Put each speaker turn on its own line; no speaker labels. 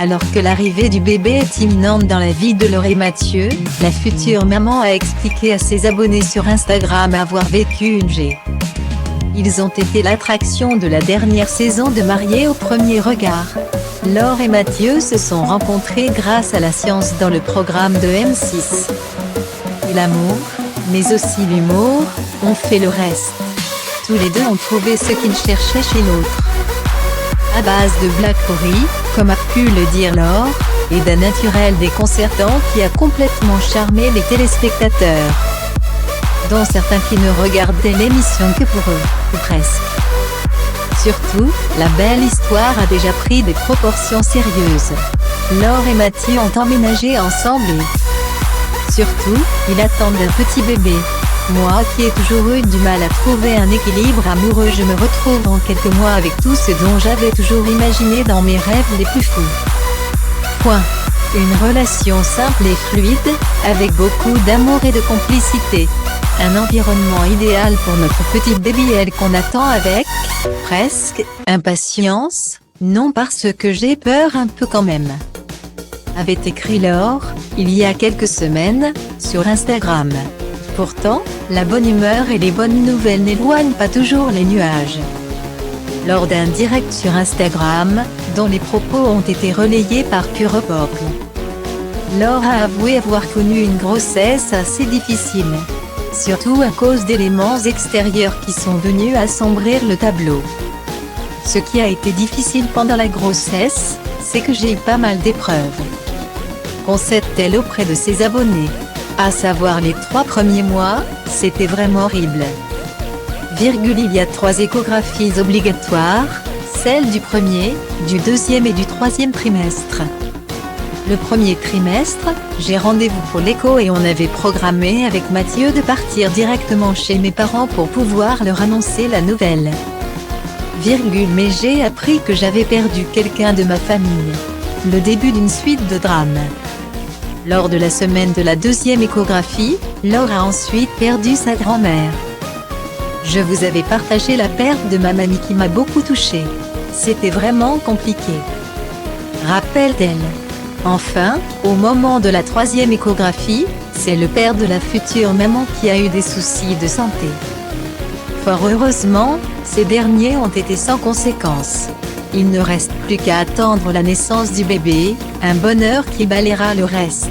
Alors que l'arrivée du bébé est imminente dans la vie de Laure et Mathieu, la future maman a expliqué à ses abonnés sur Instagram avoir vécu une G. Ils ont été l'attraction de la dernière saison de Mariés au premier regard. Laure et Mathieu se sont rencontrés grâce à la science dans le programme de M6. Et l'amour, mais aussi l'humour, ont fait le reste. Tous les deux ont trouvé ce qu'ils cherchaient chez l'autre. À base de blagues pourries, comme a pu le dire Laure, et d'un naturel déconcertant qui a complètement charmé les téléspectateurs, dont certains qui ne regardaient l'émission que pour eux, ou presque. Surtout, la belle histoire a déjà pris des proportions sérieuses. Laure et Mathieu ont emménagé ensemble et, surtout, ils attendent un petit bébé. Moi qui ai toujours eu du mal à trouver un équilibre amoureux, je me retrouve en quelques mois avec tout ce dont j'avais toujours imaginé dans mes rêves les plus fous. Point. Une relation simple et fluide, avec beaucoup d'amour et de complicité. Un environnement idéal pour notre petite babyelle qu'on attend avec, presque, impatience, non parce que j'ai peur un peu quand même. Avait écrit Laure, il y a quelques semaines, sur Instagram. Pourtant, la bonne humeur et les bonnes nouvelles n'éloignent pas toujours les nuages. Lors d'un direct sur Instagram, dont les propos ont été relayés par Curopop, Laure a avoué avoir connu une grossesse assez difficile. Surtout à cause d'éléments extérieurs qui sont venus assombrir le tableau. Ce qui a été difficile pendant la grossesse, c'est que j'ai eu pas mal d'épreuves. Concède-t-elle auprès de ses abonnés. À savoir les 3 premiers mois, c'était vraiment horrible. Il y a 3 échographies obligatoires, celle du premier, du deuxième et du troisième trimestre. Le premier trimestre, j'ai rendez-vous pour l'écho et on avait programmé avec Mathieu de directement chez mes parents pour pouvoir leur annoncer la nouvelle. Mais j'ai appris que j'avais perdu quelqu'un de ma famille. Le début d'une suite de drames. Lors de la semaine de la deuxième échographie, Laure a ensuite perdu sa grand-mère. Je vous avais partagé la perte de ma mamie qui m'a beaucoup touchée. C'était vraiment compliqué. Rappelle-t-elle. Enfin, au moment de la troisième échographie, c'est le père de la future maman qui a eu des soucis de santé. Fort heureusement, ces derniers ont été sans conséquence. Il ne reste plus qu'à attendre la naissance du bébé, un bonheur qui balayera le reste.